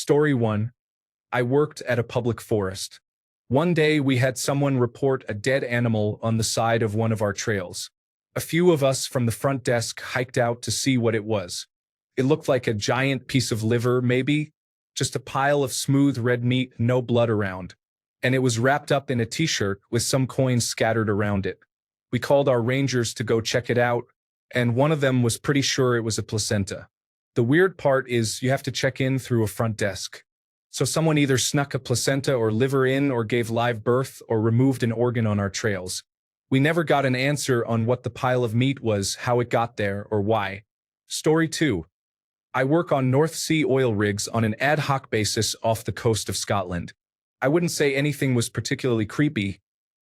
Story 1. I worked at a public forest. One day we had someone report a dead animal on the side of one of our trails. A few of us from the front desk hiked out to see what it was. It looked like a giant piece of liver, maybe, just a pile of smooth red meat, no blood around. And it was wrapped up in a t-shirt with some coins scattered around it. We called our rangers to go check it out, and one of them was pretty sure it was a placenta. The weird part is you have to check in through a front desk. So someone either snuck a placenta or liver in or gave live birth or removed an organ on our trails. We never got an answer on what the pile of meat was, how it got there, or why. Story 2. I work on North Sea oil rigs on an ad hoc basis off the coast of Scotland. I wouldn't say anything was particularly creepy,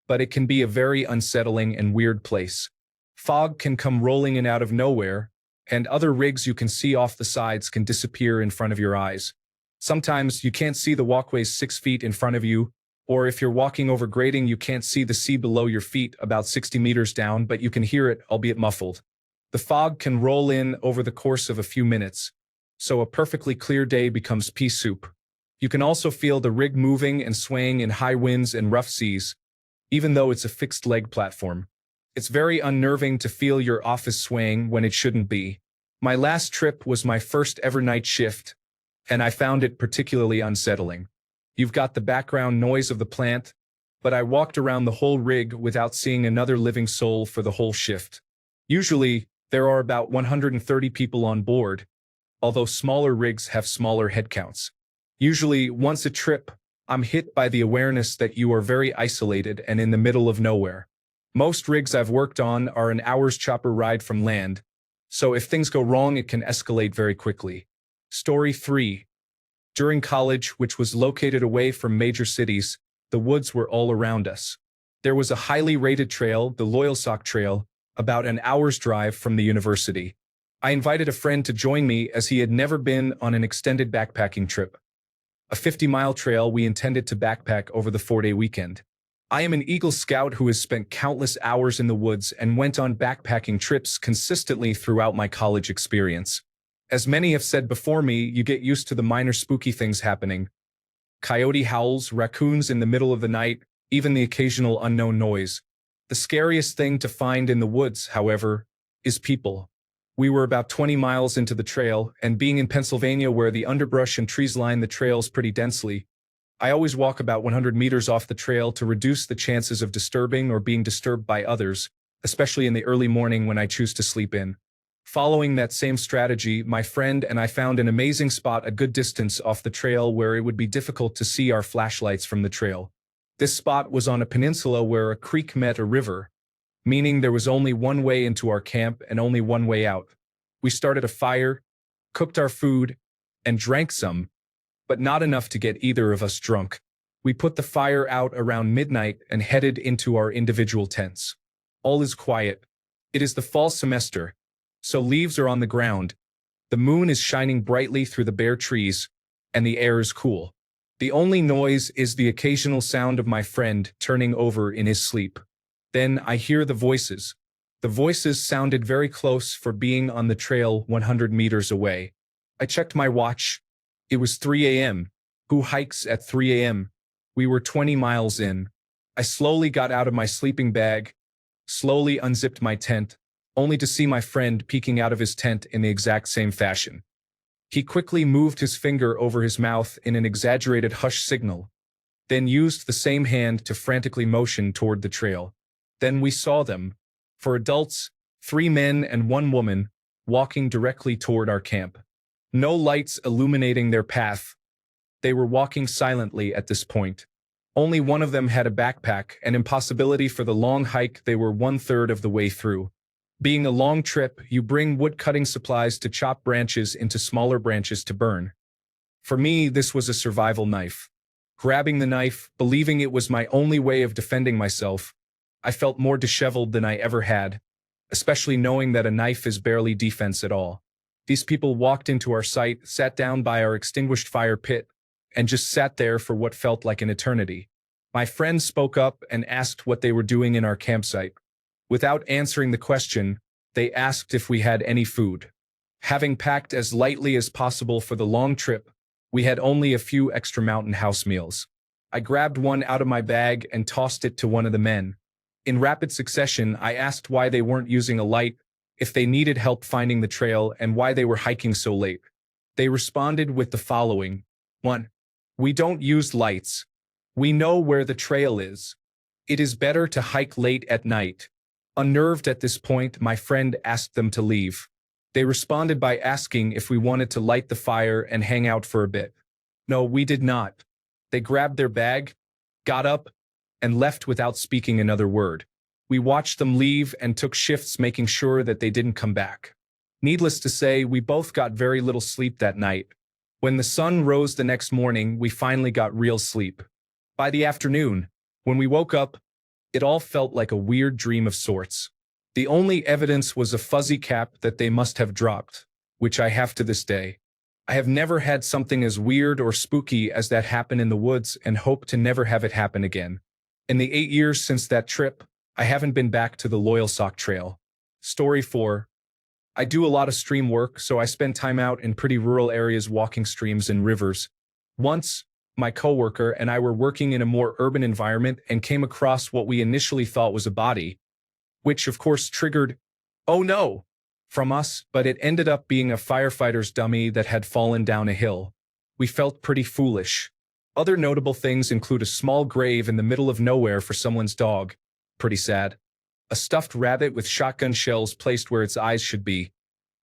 but it can be a very unsettling and weird place. Fog can come rolling in out of nowhere, and other rigs you can see off the sides can disappear in front of your eyes. Sometimes you can't see the walkways 6 feet in front of you, or if you're walking over grading you can't see the sea below your feet about 60 meters down, but you can hear it, albeit muffled. The fog can roll in over the course of a few minutes, so a perfectly clear day becomes pea soup. You can also feel the rig moving and swaying in high winds and rough seas, even though it's a fixed leg platform. It's very unnerving to feel your office swaying when it shouldn't be. My last trip was my first ever night shift, and I found it particularly unsettling. You've got the background noise of the plant, but I walked around the whole rig without seeing another living soul for the whole shift. Usually, there are about 130 people on board, although smaller rigs have smaller headcounts. Usually, once a trip, I'm hit by the awareness that you are very isolated and in the middle of nowhere. Most rigs I've worked on are an hour's chopper ride from land, so if things go wrong, it can escalate very quickly. Story 3. During college, which was located away from major cities, the woods were all around us. There was a highly rated trail, the Loyalsock Trail, about an hour's drive from the university. I invited a friend to join me as he had never been on an extended backpacking trip. A 50-mile trail we intended to backpack over the 4-day weekend. I am an Eagle Scout who has spent countless hours in the woods and went on backpacking trips consistently throughout my college experience. As many have said before me, you get used to the minor spooky things happening. Coyote howls, raccoons in the middle of the night, even the occasional unknown noise. The scariest thing to find in the woods, however, is people. We were about 20 miles into the trail, and being in Pennsylvania where the underbrush and trees line the trails pretty densely, I always walk about 100 meters off the trail to reduce the chances of disturbing or being disturbed by others, especially in the early morning when I choose to sleep in. Following that same strategy, my friend and I found an amazing spot a good distance off the trail where it would be difficult to see our flashlights from the trail. This spot was on a peninsula where a creek met a river, meaning there was only one way into our camp and only one way out. We started a fire, cooked our food, and drank some, but not enough to get either of us drunk. We put the fire out around midnight and headed into our individual tents. All is quiet. It is the fall semester, so leaves are on the ground. The moon is shining brightly through the bare trees, and the air is cool. The only noise is the occasional sound of my friend turning over in his sleep. Then I hear the voices. The voices sounded very close for being on the trail 100 meters away. I checked my watch. It was 3 a.m. Who hikes at 3 a.m.? We were 20 miles in. I slowly got out of my sleeping bag, slowly unzipped my tent, only to see my friend peeking out of his tent in the exact same fashion. He quickly moved his finger over his mouth in an exaggerated hush signal, then used the same hand to frantically motion toward the trail. Then we saw them. For adults, 3 men and 1 woman, walking directly toward our camp. No lights illuminating their path. They were walking silently at this point. Only one of them had a backpack, an impossibility for the long hike. They were 1/3 of the way through. Being a long trip, you bring wood-cutting supplies to chop branches into smaller branches to burn. For me, this was a survival knife. Grabbing the knife, believing it was my only way of defending myself, I felt more disheveled than I ever had, especially knowing that a knife is barely defense at all. These people walked into our site, sat down by our extinguished fire pit, and just sat there for what felt like an eternity. My friend spoke up and asked what they were doing in our campsite. Without answering the question, they asked if we had any food. Having packed as lightly as possible for the long trip, We had only a few extra mountain house meals. I grabbed one out of my bag and tossed it to one of the men. In rapid succession, I asked why they weren't using a light, if they needed help finding the trail, and why they were hiking so late. They responded with the following. 1. We don't use lights. We know where the trail is. It is better to hike late at night. Unnerved at this point, my friend asked them to leave. They responded by asking if we wanted to light the fire and hang out for a bit. No, we did not. They grabbed their bag, got up, and left without speaking another word. We watched them leave and took shifts making sure that they didn't come back. Needless to say, we both got very little sleep that night. When the sun rose the next morning, we finally got real sleep. By the afternoon, when we woke up, it all felt like a weird dream of sorts. The only evidence was a fuzzy cap that they must have dropped, which I have to this day. I have never had something as weird or spooky as that happen in the woods and hope to never have it happen again. In the 8 years since that trip, I haven't been back to the Loyal Sock Trail. Story 4. I do a lot of stream work, so I spend time out in pretty rural areas walking streams and rivers. Once, my coworker and I were working in a more urban environment and came across what we initially thought was a body, which of course triggered, "Oh no!" from us, but it ended up being a firefighter's dummy that had fallen down a hill. We felt pretty foolish. Other notable things include a small grave in the middle of nowhere for someone's dog. Pretty sad. A stuffed rabbit with shotgun shells placed where its eyes should be.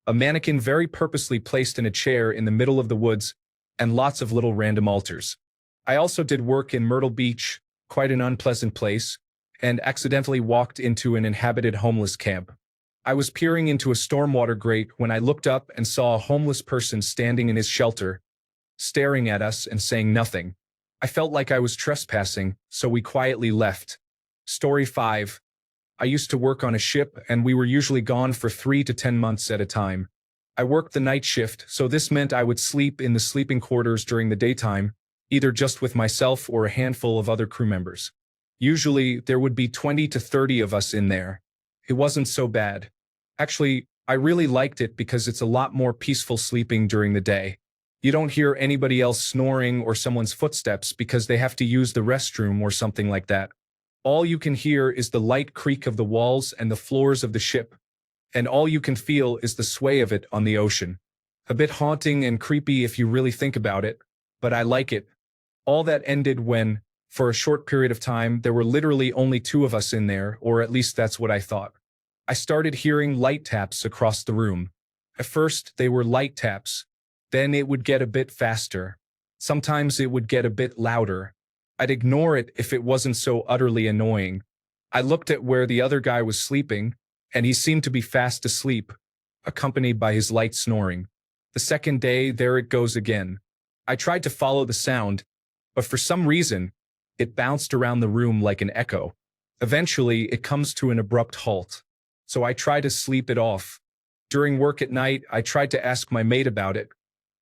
A mannequin very purposely placed in a chair in the middle of the woods, and lots of little random altars. I also did work in Myrtle Beach, quite an unpleasant place, and accidentally walked into an inhabited homeless camp. I was peering into a stormwater grate when I looked up and saw a homeless person standing in his shelter, staring at us and saying nothing. I felt like I was trespassing, so we quietly left. Story 5. I used to work on a ship, and we were usually gone for 3 to 10 months at a time. I worked the night shift, so this meant I would sleep in the sleeping quarters during the daytime, either just with myself or a handful of other crew members. Usually, there would be 20 to 30 of us in there. It wasn't so bad. Actually, I really liked it because it's a lot more peaceful sleeping during the day. You don't hear anybody else snoring or someone's footsteps because they have to use the restroom or something like that. All you can hear is the light creak of the walls and the floors of the ship, and all you can feel is the sway of it on the ocean. A bit haunting and creepy if you really think about it, but I like it. All that ended when, for a short period of time, there were literally only 2 of us in there, or at least that's what I thought. I started hearing light taps across the room. At first, they were light taps. Then it would get a bit faster. Sometimes it would get a bit louder. I'd ignore it if it wasn't so utterly annoying. I looked at where the other guy was sleeping, and he seemed to be fast asleep, accompanied by his light snoring. The second day, there it goes again. I tried to follow the sound, but for some reason, it bounced around the room like an echo. Eventually, it comes to an abrupt halt. So I try to sleep it off. During work at night, I tried to ask my mate about it,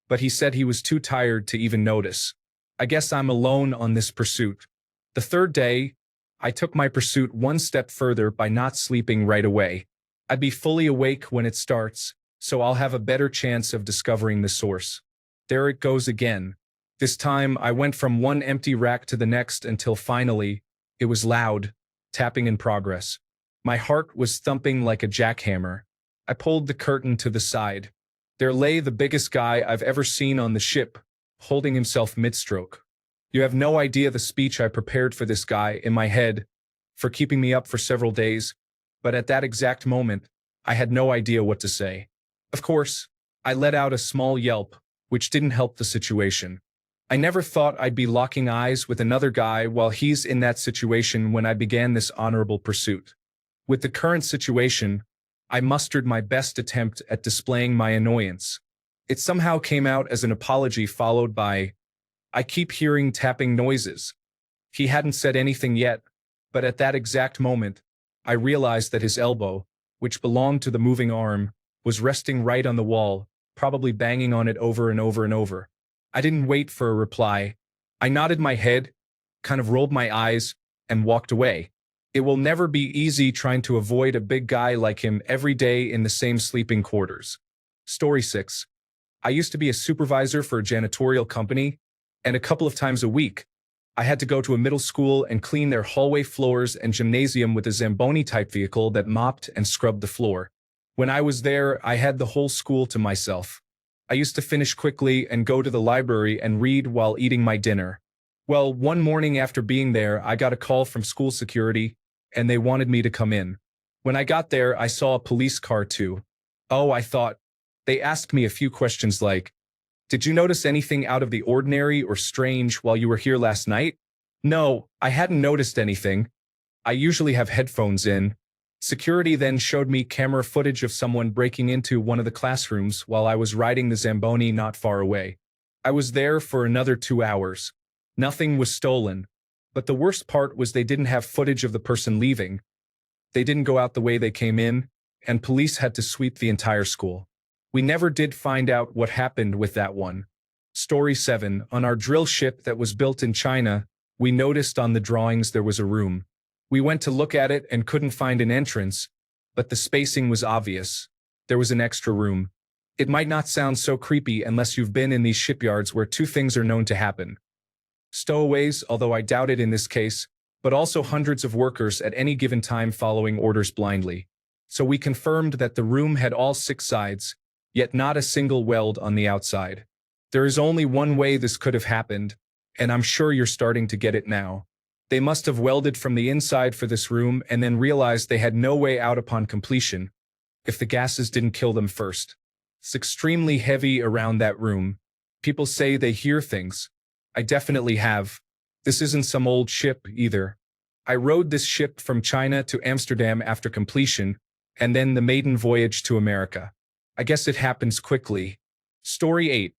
but he said he was too tired to even notice. I guess I'm alone on this pursuit. The third day, I took my pursuit one step further by not sleeping right away. I'd be fully awake when it starts, so I'll have a better chance of discovering the source. There it goes again. This time, I went from one empty rack to the next until finally, it was loud, tapping in progress. My heart was thumping like a jackhammer. I pulled the curtain to the side. There lay the biggest guy I've ever seen on the ship, holding himself mid-stroke. You have no idea the speech I prepared for this guy in my head, for keeping me up for several days, but at that exact moment, I had no idea what to say. Of course, I let out a small yelp, which didn't help the situation. I never thought I'd be locking eyes with another guy while he's in that situation when I began this honorable pursuit. With the current situation, I mustered my best attempt at displaying my annoyance. It somehow came out as an apology followed by, "I keep hearing tapping noises." He hadn't said anything yet, but at that exact moment, I realized that his elbow, which belonged to the moving arm, was resting right on the wall, probably banging on it over and over and over. I didn't wait for a reply. I nodded my head, kind of rolled my eyes, and walked away. It will never be easy trying to avoid a big guy like him every day in the same sleeping quarters. Story 6. I used to be a supervisor for a janitorial company, and a couple of times a week, I had to go to a middle school and clean their hallway floors and gymnasium with a Zamboni-type vehicle that mopped and scrubbed the floor. When I was there, I had the whole school to myself. I used to finish quickly and go to the library and read while eating my dinner. Well, one morning after being there, I got a call from school security, and they wanted me to come in. When I got there, I saw a police car too. Oh, I thought. They asked me a few questions like, "Did you notice anything out of the ordinary or strange while you were here last night?" No, I hadn't noticed anything. I usually have headphones in. Security then showed me camera footage of someone breaking into one of the classrooms while I was riding the Zamboni not far away. I was there for another 2 hours. Nothing was stolen. But the worst part was they didn't have footage of the person leaving. They didn't go out the way they came in, and police had to sweep the entire school. We never did find out what happened with that one. Story 7. On our drill ship that was built in China, we noticed on the drawings there was a room. We went to look at it and couldn't find an entrance, but the spacing was obvious. There was an extra room. It might not sound so creepy unless you've been in these shipyards where two things are known to happen. Stowaways, although I doubt it in this case, but also hundreds of workers at any given time following orders blindly. So we confirmed that the room had all 6 sides, yet not a single weld on the outside. There is only one way this could have happened, and I'm sure you're starting to get it now. They must have welded from the inside for this room and then realized they had no way out upon completion, if the gases didn't kill them first. It's extremely heavy around that room. People say they hear things. I definitely have. This isn't some old ship either. I rode this ship from China to Amsterdam after completion, and then the maiden voyage to America. I guess it happens quickly. Story 8.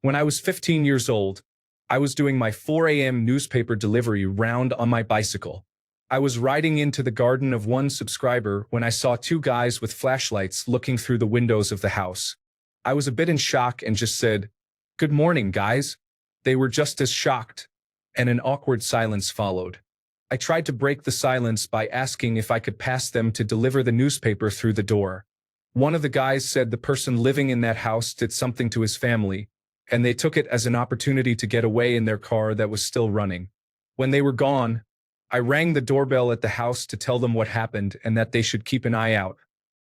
When I was 15 years old, I was doing my 4 a.m. newspaper delivery round on my bicycle. I was riding into the garden of one subscriber when I saw 2 guys with flashlights looking through the windows of the house. I was a bit in shock and just said, "Good morning, guys." They were just as shocked, and an awkward silence followed. I tried to break the silence by asking if I could pass them to deliver the newspaper through the door. One of the guys said the person living in that house did something to his family, and they took it as an opportunity to get away in their car that was still running. When they were gone, I rang the doorbell at the house to tell them what happened and that they should keep an eye out.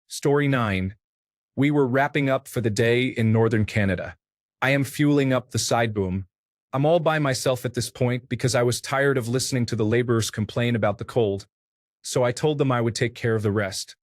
Story 9. We were wrapping up for the day in northern Canada. I am fueling up the side boom. I'm all by myself at this point because I was tired of listening to the laborers complain about the cold, so I told them I would take care of the rest.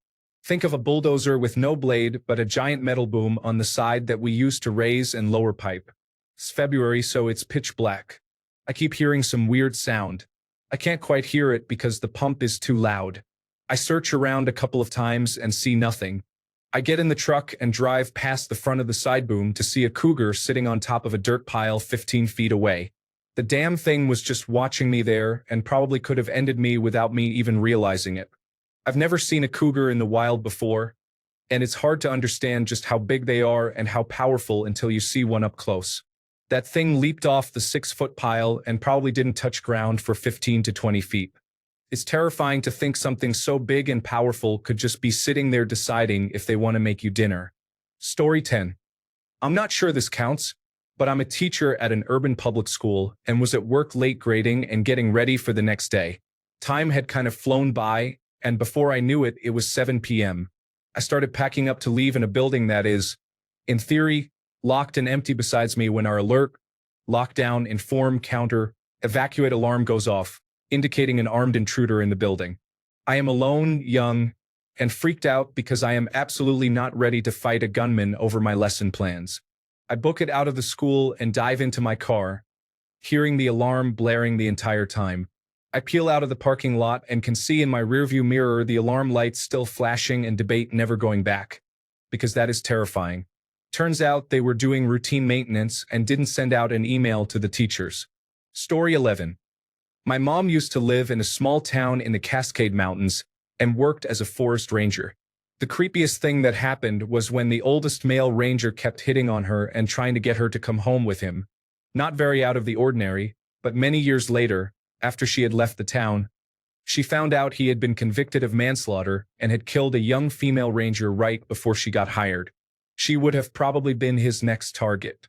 Think of a bulldozer with no blade but a giant metal boom on the side that we use to raise and lower pipe. It's February, so it's pitch black. I keep hearing some weird sound. I can't quite hear it because the pump is too loud. I search around a couple of times and see nothing. I get in the truck and drive past the front of the side boom to see a cougar sitting on top of a dirt pile 15 feet away. The damn thing was just watching me there and probably could have ended me without me even realizing it. I've never seen a cougar in the wild before, and it's hard to understand just how big they are and how powerful until you see one up close. That thing leaped off the 6-foot pile and probably didn't touch ground for 15 to 20 feet. It's terrifying to think something so big and powerful could just be sitting there deciding if they want to make you dinner. Story 10. I'm not sure this counts, but I'm a teacher at an urban public school and was at work late grading and getting ready for the next day. Time had kind of flown by, and before I knew it, it was 7 p.m. I started packing up to leave in a building that is, in theory, locked and empty besides me when our alert, lockdown, inform, counter, evacuate alarm goes off, indicating an armed intruder in the building. I am alone, young, and freaked out because I am absolutely not ready to fight a gunman over my lesson plans. I book it out of the school and dive into my car, hearing the alarm blaring the entire time. I peel out of the parking lot and can see in my rearview mirror the alarm lights still flashing and debate never going back, because that is terrifying. Turns out they were doing routine maintenance and didn't send out an email to the teachers. Story 11. My mom used to live in a small town in the Cascade Mountains and worked as a forest ranger. The creepiest thing that happened was when the oldest male ranger kept hitting on her and trying to get her to come home with him. Not very out of the ordinary, but many years later, after she had left the town, she found out he had been convicted of manslaughter and had killed a young female ranger right before she got hired. She would have probably been his next target.